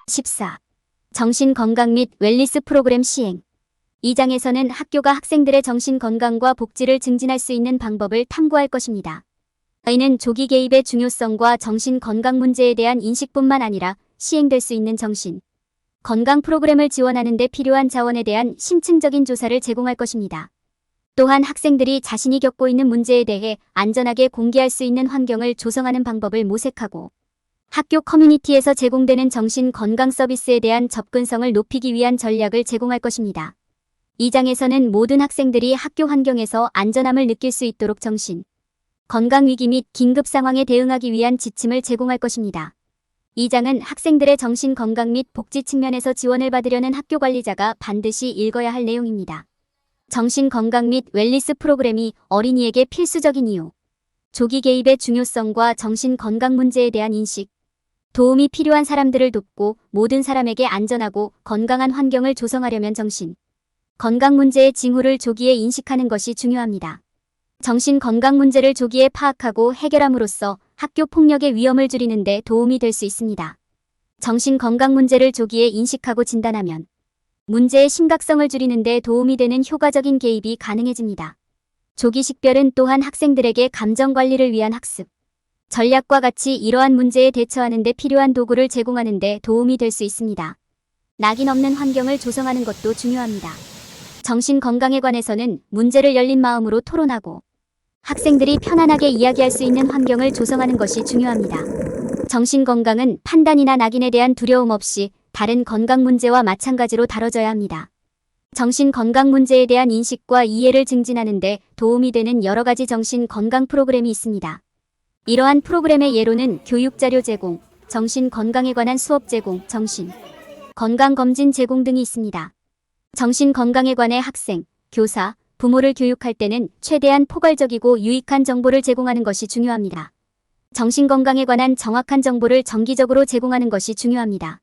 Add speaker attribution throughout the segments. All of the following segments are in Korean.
Speaker 1: 14. 정신건강 및 웰니스 프로그램 시행. 이 장에서는 학교가 학생들의 정신건강과 복지를 증진할 수 있는 방법을 탐구할 것입니다. 이는 조기 개입의 중요성과 정신건강 문제에 대한 인식뿐만 아니라 시행될 수 있는 정신 건강 프로그램을 지원하는 데 필요한 자원에 대한 심층적인 조사를 제공할 것입니다. 또한 학생들이 자신이 겪고 있는 문제에 대해 안전하게 공개할 수 있는 환경을 조성하는 방법을 모색하고 학교 커뮤니티에서 제공되는 정신 건강 서비스에 대한 접근성을 높이기 위한 전략을 제공할 것입니다. 이 장에서는 모든 학생들이 학교 환경에서 안전함을 느낄 수 있도록 정신 건강 위기 및 긴급 상황에 대응하기 위한 지침을 제공할 것입니다. 이 장은 학생들의 정신 건강 및 복지 측면에서 지원을 받으려는 학교 관리자가 반드시 읽어야 할 내용입니다. 정신 건강 및 웰니스 프로그램이 어린이에게 필수적인 이유. 조기 개입의 중요성과 정신 건강 문제에 대한 인식. 도움이 필요한 사람들을 돕고 모든 사람에게 안전하고 건강한 환경을 조성하려면 정신 건강 문제의 징후를 조기에 인식하는 것이 중요합니다. 정신 건강 문제를 조기에 파악하고 해결함으로써 학교 폭력의 위험을 줄이는 데 도움이 될 수 있습니다. 정신 건강 문제를 조기에 인식하고 진단하면 문제의 심각성을 줄이는 데 도움이 되는 효과적인 개입이 가능해집니다. 조기 식별은 또한 학생들에게 감정 관리를 위한 학습 전략과 같이 이러한 문제에 대처하는 데 필요한 도구를 제공하는 데 도움이 될 수 있습니다. 낙인 없는 환경을 조성하는 것도 중요합니다. 정신 건강에 관해서는 문제를 열린 마음으로 토론하고 학생들이 편안하게 이야기할 수 있는 환경을 조성하는 것이 중요합니다. 정신 건강은 판단이나 낙인에 대한 두려움 없이 다른 건강 문제와 마찬가지로 다뤄져야 합니다. 정신 건강 문제에 대한 인식과 이해를 증진하는 데 도움이 되는 여러 가지 정신 건강 프로그램이 있습니다. 이러한 프로그램의 예로는 교육자료 제공, 정신 건강에 관한 수업 제공, 정신 건강 검진 제공 등이 있습니다. 정신 건강에 관해 학생, 교사, 부모를 교육할 때는 최대한 포괄적이고 유익한 정보를 제공하는 것이 중요합니다. 정신 건강에 관한 정확한 정보를 정기적으로 제공하는 것이 중요합니다.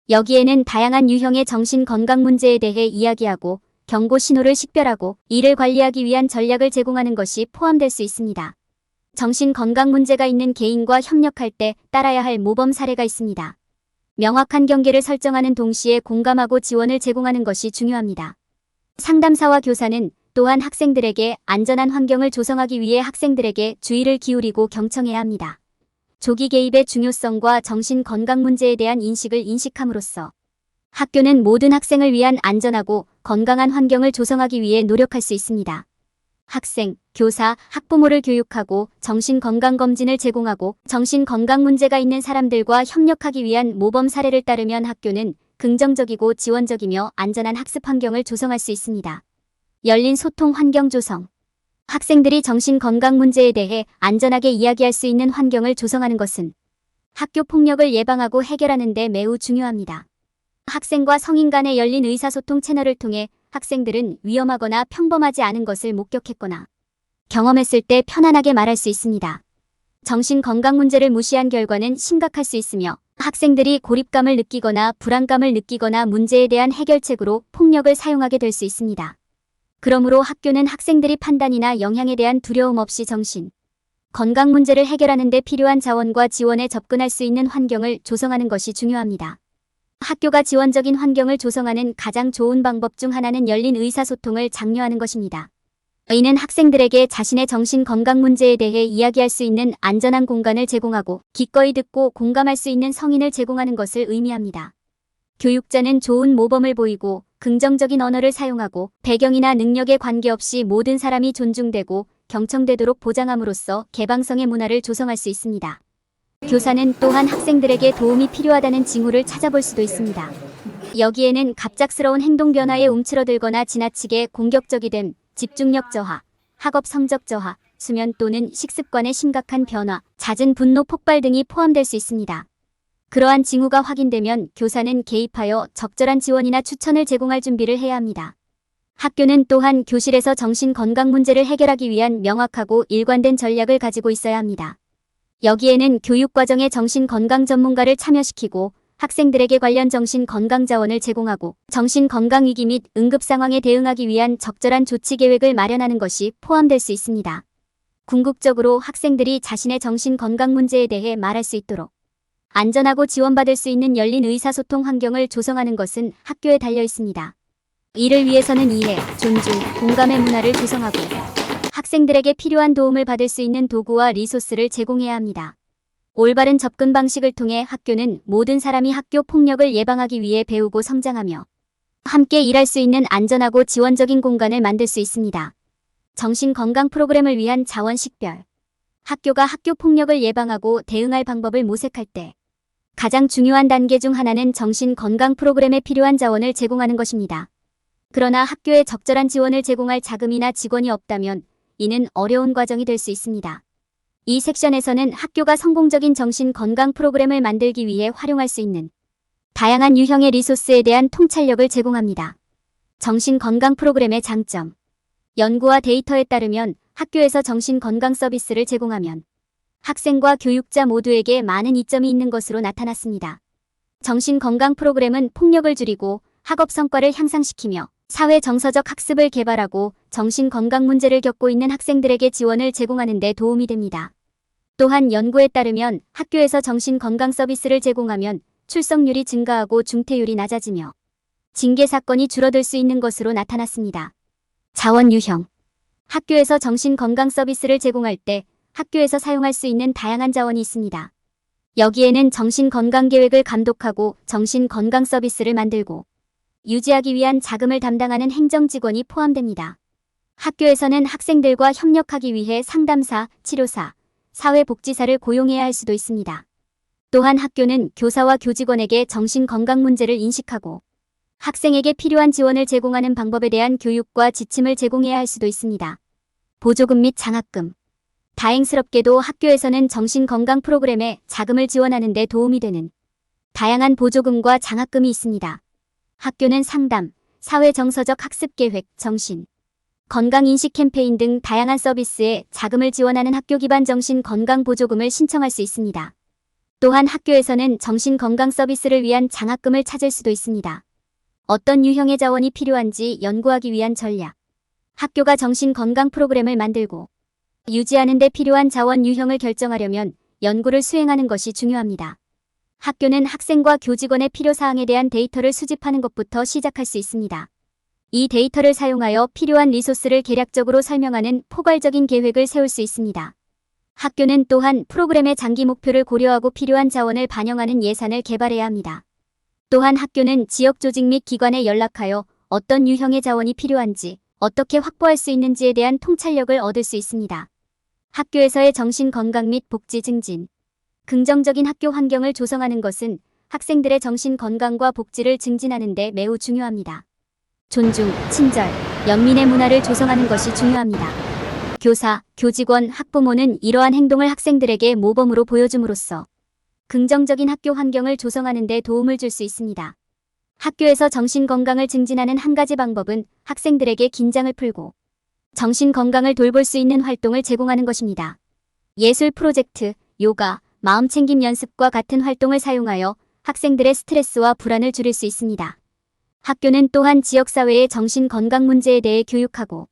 Speaker 1: 여기에는 다양한 유형의 정신 건강 문제에 대해 이야기하고 경고 신호를 식별하고 이를 관리하기 위한 전략을 제공하는 것이 포함될 수 있습니다. 정신 건강 문제가 있는 개인과 협력할 때 따라야 할 모범 사례가 있습니다. 명확한 경계를 설정하는 동시에 공감하고 지원을 제공하는 것이 중요합니다. 상담사와 교사는 또한 학생들에게 안전한 환경을 조성하기 위해 학생들에게 주의를 기울이고 경청해야 합니다. 조기 개입의 중요성과 정신 건강 문제에 대한 인식을 인식함으로써 학교는 모든 학생을 위한 안전하고 건강한 환경을 조성하기 위해 노력할 수 있습니다. 학생, 교사, 학부모를 교육하고 정신건강검진을 제공하고 정신건강 문제가 있는 사람들과 협력하기 위한 모범 사례를 따르면 학교는 긍정적이고 지원적이며 안전한 학습 환경을 조성할 수 있습니다. 열린 소통 환경 조성. 학생들이 정신건강 문제에 대해 안전하게 이야기할 수 있는 환경을 조성하는 것은 학교 폭력을 예방하고 해결하는 데 매우 중요합니다. 학생과 성인 간의 열린 의사소통 채널을 통해 학생들은 위험하거나 평범하지 않은 것을 목격했거나 경험했을 때 편안하게 말할 수 있습니다. 정신건강 문제를 무시한 결과는 심각할 수 있으며 학생들이 고립감을 느끼거나 불안감을 느끼거나 문제에 대한 해결책으로 폭력을 사용하게 될 수 있습니다. 그러므로 학교는 학생들이 판단이나 영향에 대한 두려움 없이 정신 건강 문제를 해결하는 데 필요한 자원과 지원에 접근할 수 있는 환경을 조성하는 것이 중요합니다. 학교가 지원적인 환경을 조성하는 가장 좋은 방법 중 하나는 열린 의사소통을 장려하는 것입니다. 이는 학생들에게 자신의 정신 건강 문제에 대해 이야기할 수 있는 안전한 공간을 제공하고 기꺼이 듣고 공감할 수 있는 성인을 제공하는 것을 의미합니다. 교육자는 좋은 모범을 보이고 긍정적인 언어를 사용하고 배경이나 능력에 관계없이 모든 사람이 존중되고 경청되도록 보장함으로써 개방성의 문화를 조성할 수 있습니다. 교사는 또한 학생들에게 도움이 필요하다는 징후를 찾아볼 수도 있습니다. 여기에는 갑작스러운 행동 변화에 움츠러들거나 지나치게 공격적이 됨, 집중력 저하, 학업 성적 저하, 수면 또는 식습관의 심각한 변화, 잦은 분노 폭발 등이 포함될 수 있습니다. 그러한 징후가 확인되면 교사는 개입하여 적절한 지원이나 추천을 제공할 준비를 해야 합니다. 학교는 또한 교실에서 정신 건강 문제를 해결하기 위한 명확하고 일관된 전략을 가지고 있어야 합니다. 여기에는 교육과정에 정신 건강 전문가를 참여시키고 학생들에게 관련 정신 건강 자원을 제공하고 정신 건강 위기 및 응급 상황에 대응하기 위한 적절한 조치 계획을 마련하는 것이 포함될 수 있습니다. 궁극적으로 학생들이 자신의 정신 건강 문제에 대해 말할 수 있도록 안전하고 지원받을 수 있는 열린 의사소통 환경을 조성하는 것은 학교에 달려 있습니다. 이를 위해서는 이해, 존중, 공감의 문화를 조성하고 학생들에게 필요한 도움을 받을 수 있는 도구와 리소스를 제공해야 합니다. 올바른 접근 방식을 통해 학교는 모든 사람이 학교 폭력을 예방하기 위해 배우고 성장하며 함께 일할 수 있는 안전하고 지원적인 공간을 만들 수 있습니다. 정신건강 프로그램을 위한 자원 식별. 학교가 학교 폭력을 예방하고 대응할 방법을 모색할 때 가장 중요한 단계 중 하나는 정신건강 프로그램에 필요한 자원을 제공하는 것입니다. 그러나 학교에 적절한 지원을 제공할 자금이나 직원이 없다면 이는 어려운 과정이 될 수 있습니다. 이 섹션에서는 학교가 성공적인 정신건강 프로그램을 만들기 위해 활용할 수 있는 다양한 유형의 리소스에 대한 통찰력을 제공합니다. 정신건강 프로그램의 장점. 연구와 데이터에 따르면 학교에서 정신건강 서비스를 제공하면 학생과 교육자 모두에게 많은 이점이 있는 것으로 나타났습니다. 정신건강 프로그램은 폭력을 줄이고 학업 성과를 향상시키며 사회 정서적 학습을 개발하고 정신건강 문제를 겪고 있는 학생들에게 지원을 제공하는 데 도움이 됩니다. 또한 연구에 따르면 학교에서 정신건강 서비스를 제공하면 출석률이 증가하고 중퇴율이 낮아지며 징계 사건이 줄어들 수 있는 것으로 나타났습니다. 자원 유형. 학교에서 정신건강 서비스를 제공할 때 학교에서 사용할 수 있는 다양한 자원이 있습니다. 여기에는 정신건강계획을 감독하고 정신건강 서비스를 만들고 유지하기 위한 자금을 담당하는 행정직원이 포함됩니다. 학교에서는 학생들과 협력하기 위해 상담사, 치료사, 사회복지사를 고용해야 할 수도 있습니다. 또한 학교는 교사와 교직원에게 정신건강 문제를 인식하고 학생에게 필요한 지원을 제공하는 방법에 대한 교육과 지침을 제공해야 할 수도 있습니다. 보조금 및 장학금. 다행스럽게도 학교에서는 정신건강 프로그램에 자금을 지원하는 데 도움이 되는 다양한 보조금과 장학금이 있습니다. 학교는 상담, 사회정서적 학습계획, 정신, 건강인식 캠페인 등 다양한 서비스에 자금을 지원하는 학교 기반 정신건강 보조금을 신청할 수 있습니다. 또한 학교에서는 정신건강 서비스를 위한 장학금을 찾을 수도 있습니다. 어떤 유형의 자원이 필요한지 연구하기 위한 전략. 학교가 정신건강 프로그램을 만들고 유지하는 데 필요한 자원 유형을 결정하려면 연구를 수행하는 것이 중요합니다. 학교는 학생과 교직원의 필요사항에 대한 데이터를 수집하는 것부터 시작할 수 있습니다. 이 데이터를 사용하여 필요한 리소스를 계략적으로 설명하는 포괄적인 계획을 세울 수 있습니다. 학교는 또한 프로그램의 장기 목표를 고려하고 필요한 자원을 반영하는 예산을 개발해야 합니다. 또한 학교는 지역 조직 및 기관에 연락하여 어떤 유형의 자원이 필요한지, 어떻게 확보할 수 있는지에 대한 통찰력을 얻을 수 있습니다. 학교에서의 정신건강 및 복지 증진. 긍정적인 학교 환경을 조성하는 것은 학생들의 정신건강과 복지를 증진하는 데 매우 중요합니다. 존중, 친절, 연민의 문화를 조성하는 것이 중요합니다. 교사, 교직원, 학부모는 이러한 행동을 학생들에게 모범으로 보여줌으로써 긍정적인 학교 환경을 조성하는 데 도움을 줄 수 있습니다. 학교에서 정신건강을 증진하는 한 가지 방법은 학생들에게 긴장을 풀고 정신건강을 돌볼 수 있는 활동을 제공하는 것입니다. 예술 프로젝트, 요가, 마음챙김 연습과 같은 활동을 사용하여 학생들의 스트레스와 불안을 줄일 수 있습니다. 학교는 또한 지역사회의 정신건강 문제에 대해 교육하고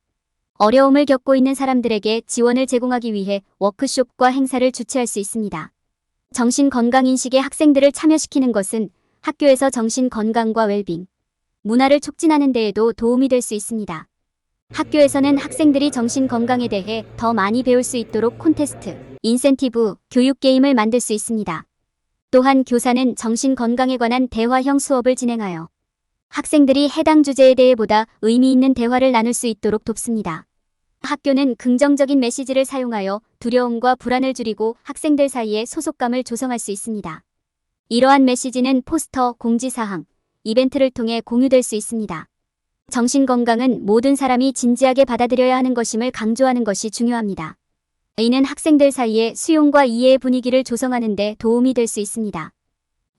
Speaker 1: 어려움을 겪고 있는 사람들에게 지원을 제공하기 위해 워크숍과 행사를 주최할 수 있습니다. 정신건강인식에 학생들을 참여시키는 것은 학교에서 정신건강과 웰빙, 문화를 촉진하는 데에도 도움이 될 수 있습니다. 학교에서는 학생들이 정신건강에 대해 더 많이 배울 수 있도록 콘테스트, 인센티브, 교육 게임을 만들 수 있습니다. 또한 교사는 정신건강에 관한 대화형 수업을 진행하여 학생들이 해당 주제에 대해 보다 의미 있는 대화를 나눌 수 있도록 돕습니다. 학교는 긍정적인 메시지를 사용하여 두려움과 불안을 줄이고 학생들 사이에 소속감을 조성할 수 있습니다. 이러한 메시지는 포스터, 공지사항, 이벤트를 통해 공유될 수 있습니다. 정신건강은 모든 사람이 진지하게 받아들여야 하는 것임을 강조하는 것이 중요합니다. 이는 학생들 사이에 수용과 이해의 분위기를 조성하는 데 도움이 될 수 있습니다.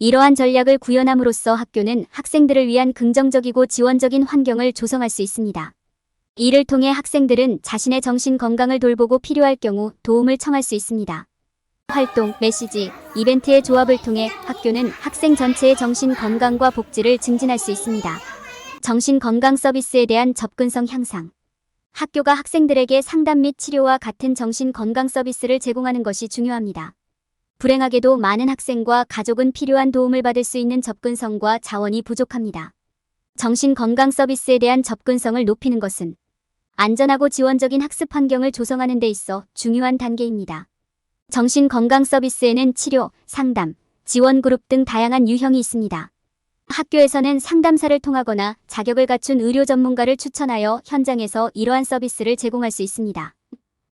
Speaker 1: 이러한 전략을 구현함으로써 학교는 학생들을 위한 긍정적이고 지원적인 환경을 조성할 수 있습니다. 이를 통해 학생들은 자신의 정신 건강을 돌보고 필요할 경우 도움을 청할 수 있습니다. 활동, 메시지, 이벤트의 조합을 통해 학교는 학생 전체의 정신 건강과 복지를 증진할 수 있습니다. 정신 건강 서비스에 대한 접근성 향상. 학교가 학생들에게 상담 및 치료와 같은 정신 건강 서비스를 제공하는 것이 중요합니다. 불행하게도 많은 학생과 가족은 필요한 도움을 받을 수 있는 접근성과 자원이 부족합니다. 정신건강 서비스에 대한 접근성을 높이는 것은 안전하고 지원적인 학습 환경을 조성하는 데 있어 중요한 단계입니다. 정신건강 서비스에는 치료, 상담, 지원 그룹 등 다양한 유형이 있습니다. 학교에서는 상담사를 통하거나 자격을 갖춘 의료 전문가를 추천하여 현장에서 이러한 서비스를 제공할 수 있습니다.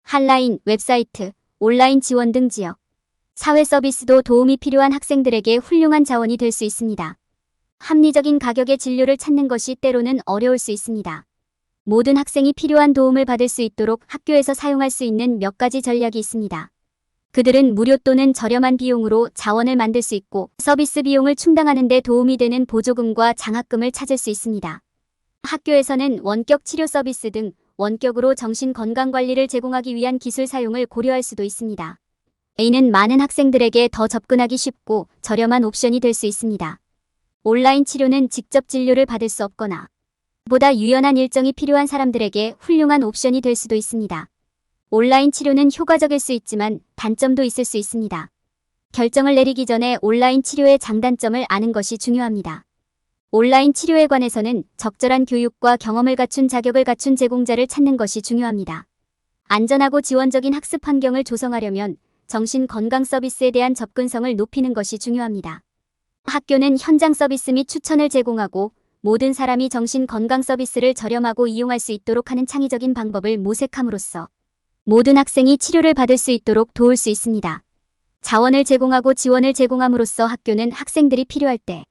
Speaker 1: 핫라인, 웹사이트, 온라인 지원 등 지역, 사회 서비스도 도움이 필요한 학생들에게 훌륭한 자원이 될 수 있습니다. 합리적인 가격의 진료를 찾는 것이 때로는 어려울 수 있습니다. 모든 학생이 필요한 도움을 받을 수 있도록 학교에서 사용할 수 있는 몇 가지 전략이 있습니다. 그들은 무료 또는 저렴한 비용으로 자원을 만들 수 있고 서비스 비용을 충당하는 데 도움이 되는 보조금과 장학금을 찾을 수 있습니다. 학교에서는 원격 치료 서비스 등 원격으로 정신건강관리를 제공하기 위한 기술 사용을 고려할 수도 있습니다. A는 많은 학생들에게 더 접근하기 쉽고 저렴한 옵션이 될 수 있습니다. 온라인 치료는 직접 진료를 받을 수 없거나 보다 유연한 일정이 필요한 사람들에게 훌륭한 옵션이 될 수도 있습니다. 온라인 치료는 효과적일 수 있지만 단점도 있을 수 있습니다. 결정을 내리기 전에 온라인 치료의 장단점을 아는 것이 중요합니다. 온라인 치료에 관해서는 적절한 교육과 경험을 갖춘 자격을 갖춘 제공자를 찾는 것이 중요합니다. 안전하고 지원적인 학습 환경을 조성하려면 정신건강 서비스에 대한 접근성을 높이는 것이 중요합니다. 학교는 현장 서비스 및 추천을 제공하고 모든 사람이 정신건강 서비스를 저렴하고 이용할 수 있도록 하는 창의적인 방법을 모색함으로써 모든 학생이 치료를 받을 수 있도록 도울 수 있습니다. 자원을 제공하고 지원을 제공함으로써 학교는 학생들이 필요할 때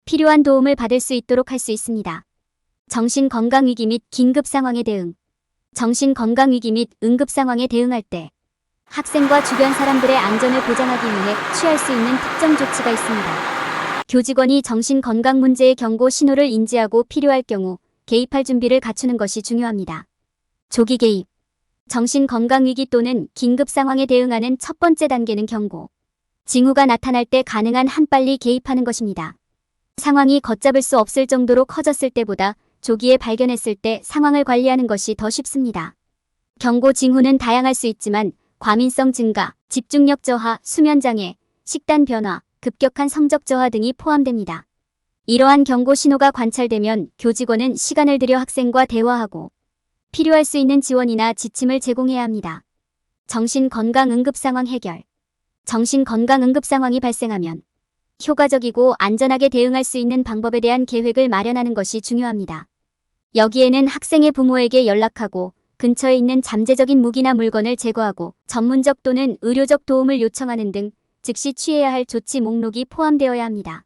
Speaker 1: 필요한 도움을 받을 수 있도록 할 수 있습니다. 정신건강위기 및 긴급상황에 대응. 정신건강위기 및 응급상황에 대응할 때 학생과 주변 사람들의 안전을 보장하기 위해 취할 수 있는 특정 조치가 있습니다. 교직원이 정신건강 문제의 경고 신호를 인지하고 필요할 경우 개입할 준비를 갖추는 것이 중요합니다. 조기 개입. 정신건강위기 또는 긴급상황에 대응하는 첫 번째 단계는 경고, 징후가 나타날 때 가능한 한 빨리 개입하는 것입니다. 상황이 걷잡을 수 없을 정도로 커졌을 때보다 조기에 발견했을 때 상황을 관리하는 것이 더 쉽습니다. 경고 징후는 다양할 수 있지만 과민성 증가, 집중력 저하, 수면장애, 식단 변화, 급격한 성적 저하 등이 포함됩니다. 이러한 경고 신호가 관찰되면 교직원은 시간을 들여 학생과 대화하고 필요할 수 있는 지원이나 지침을 제공해야 합니다. 정신건강 응급상황 해결. 정신건강 응급상황이 발생하면 효과적이고 안전하게 대응할 수 있는 방법에 대한 계획을 마련하는 것이 중요합니다. 여기에는 학생의 부모에게 연락하고 근처에 있는 잠재적인 무기나 물건을 제거하고 전문적 또는 의료적 도움을 요청하는 등 즉시 취해야 할 조치 목록이 포함되어야 합니다.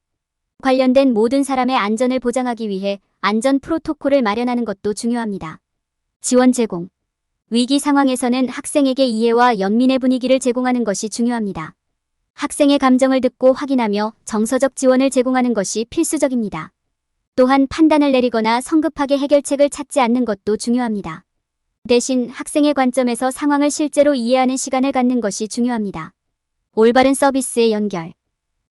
Speaker 1: 관련된 모든 사람의 안전을 보장하기 위해 안전 프로토콜을 마련하는 것도 중요합니다. 지원 제공. 위기 상황에서는 학생에게 이해와 연민의 분위기를 제공하는 것이 중요합니다. 학생의 감정을 듣고 확인하며 정서적 지원을 제공하는 것이 필수적입니다. 또한 판단을 내리거나 성급하게 해결책을 찾지 않는 것도 중요합니다. 대신 학생의 관점에서 상황을 실제로 이해하는 시간을 갖는 것이 중요합니다. 올바른 서비스의 연결.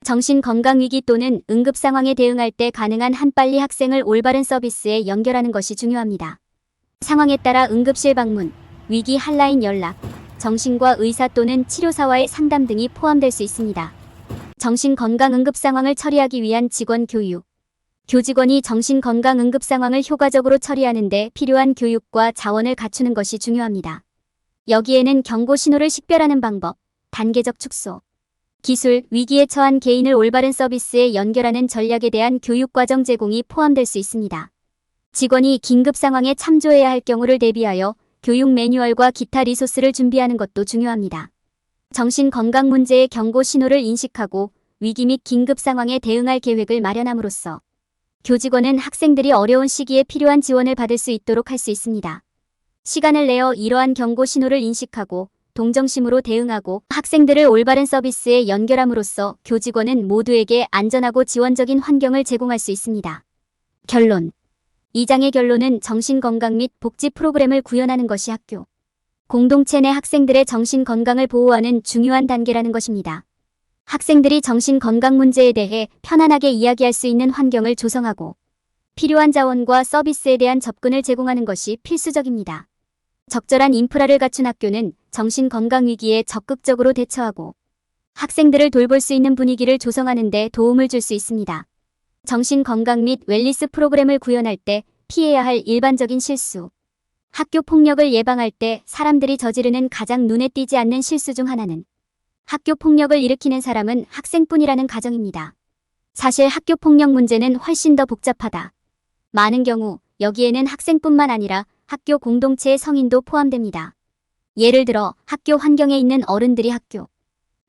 Speaker 1: 정신건강위기 또는 응급상황에 대응할 때 가능한 한 빨리 학생을 올바른 서비스에 연결하는 것이 중요합니다. 상황에 따라 응급실 방문, 위기 핫라인 연락, 정신과 의사 또는 치료사와의 상담 등이 포함될 수 있습니다. 정신건강 응급상황을 처리하기 위한 직원 교육. 교직원이 정신건강 응급상황을 효과적으로 처리하는 데 필요한 교육과 자원을 갖추는 것이 중요합니다. 여기에는 경고 신호를 식별하는 방법, 단계적 축소, 기술, 위기에 처한 개인을 올바른 서비스에 연결하는 전략에 대한 교육과정 제공이 포함될 수 있습니다. 직원이 긴급 상황에 참조해야 할 경우를 대비하여 교육 매뉴얼과 기타 리소스를 준비하는 것도 중요합니다. 정신건강 문제의 경고 신호를 인식하고 위기 및 긴급 상황에 대응할 계획을 마련함으로써 교직원은 학생들이 어려운 시기에 필요한 지원을 받을 수 있도록 할 수 있습니다. 시간을 내어 이러한 경고 신호를 인식하고 동정심으로 대응하고 학생들을 올바른 서비스에 연결함으로써 교직원은 모두에게 안전하고 지원적인 환경을 제공할 수 있습니다. 결론. 이 장의 결론은 정신건강 및 복지 프로그램을 구현하는 것이 학교, 공동체 내 학생들의 정신건강을 보호하는 중요한 단계라는 것입니다. 학생들이 정신건강 문제에 대해 편안하게 이야기할 수 있는 환경을 조성하고 필요한 자원과 서비스에 대한 접근을 제공하는 것이 필수적입니다. 적절한 인프라를 갖춘 학교는 정신건강 위기에 적극적으로 대처하고 학생들을 돌볼 수 있는 분위기를 조성하는 데 도움을 줄 수 있습니다. 정신건강 및 웰니스 프로그램을 구현할 때 피해야 할 일반적인 실수. 학교 폭력을 예방할 때 사람들이 저지르는 가장 눈에 띄지 않는 실수 중 하나는 학교 폭력을 일으키는 사람은 학생뿐이라는 가정입니다. 사실 학교 폭력 문제는 훨씬 더 복잡하다. 많은 경우 여기에는 학생뿐만 아니라 학교 공동체의 성인도 포함됩니다. 예를 들어 학교 환경에 있는 어른들이 학교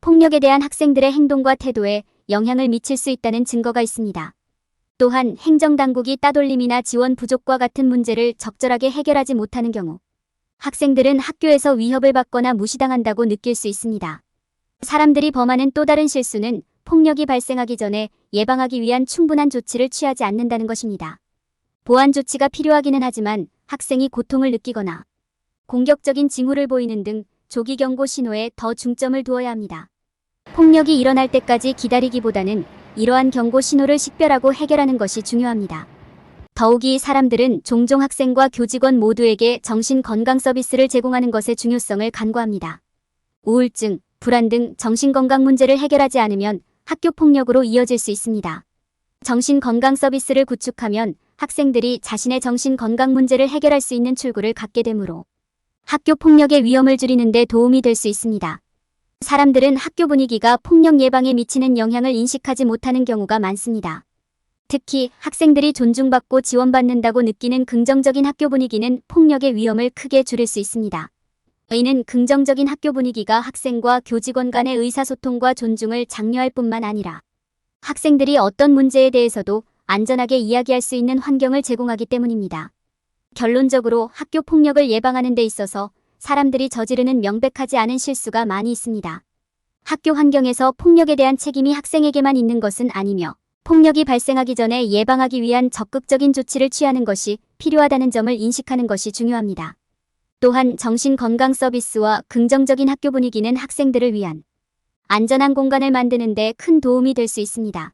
Speaker 1: 폭력에 대한 학생들의 행동과 태도에 영향을 미칠 수 있다는 증거가 있습니다. 또한 행정당국이 따돌림이나 지원 부족과 같은 문제를 적절하게 해결하지 못하는 경우 학생들은 학교에서 위협을 받거나 무시당한다고 느낄 수 있습니다. 사람들이 범하는 또 다른 실수는 폭력이 발생하기 전에 예방하기 위한 충분한 조치를 취하지 않는다는 것입니다. 보완 조치가 필요하기는 하지만 학생이 고통을 느끼거나 공격적인 징후를 보이는 등 조기 경고 신호에 더 중점을 두어야 합니다. 폭력이 일어날 때까지 기다리기보다는 이러한 경고 신호를 식별하고 해결하는 것이 중요합니다. 더욱이 사람들은 종종 학생과 교직원 모두에게 정신건강 서비스를 제공하는 것의 중요성을 간과합니다. 우울증, 불안 등 정신건강 문제를 해결하지 않으면 학교 폭력으로 이어질 수 있습니다. 정신건강 서비스를 구축하면 학생들이 자신의 정신건강 문제를 해결할 수 있는 출구를 갖게 되므로 학교 폭력의 위험을 줄이는 데 도움이 될 수 있습니다. 사람들은 학교 분위기가 폭력 예방에 미치는 영향을 인식하지 못하는 경우가 많습니다. 특히 학생들이 존중받고 지원받는다고 느끼는 긍정적인 학교 분위기는 폭력의 위험을 크게 줄일 수 있습니다. 이는 긍정적인 학교 분위기가 학생과 교직원 간의 의사소통과 존중을 장려할 뿐만 아니라 학생들이 어떤 문제에 대해서도 안전하게 이야기할 수 있는 환경을 제공하기 때문입니다. 결론적으로 학교 폭력을 예방하는 데 있어서 사람들이 저지르는 명백하지 않은 실수가 많이 있습니다. 학교 환경에서 폭력에 대한 책임이 학생에게만 있는 것은 아니며 폭력이 발생하기 전에 예방하기 위한 적극적인 조치를 취하는 것이 필요하다는 점을 인식하는 것이 중요합니다. 또한 정신건강 서비스와 긍정적인 학교 분위기는 학생들을 위한 안전한 공간을 만드는 데 큰 도움이 될 수 있습니다.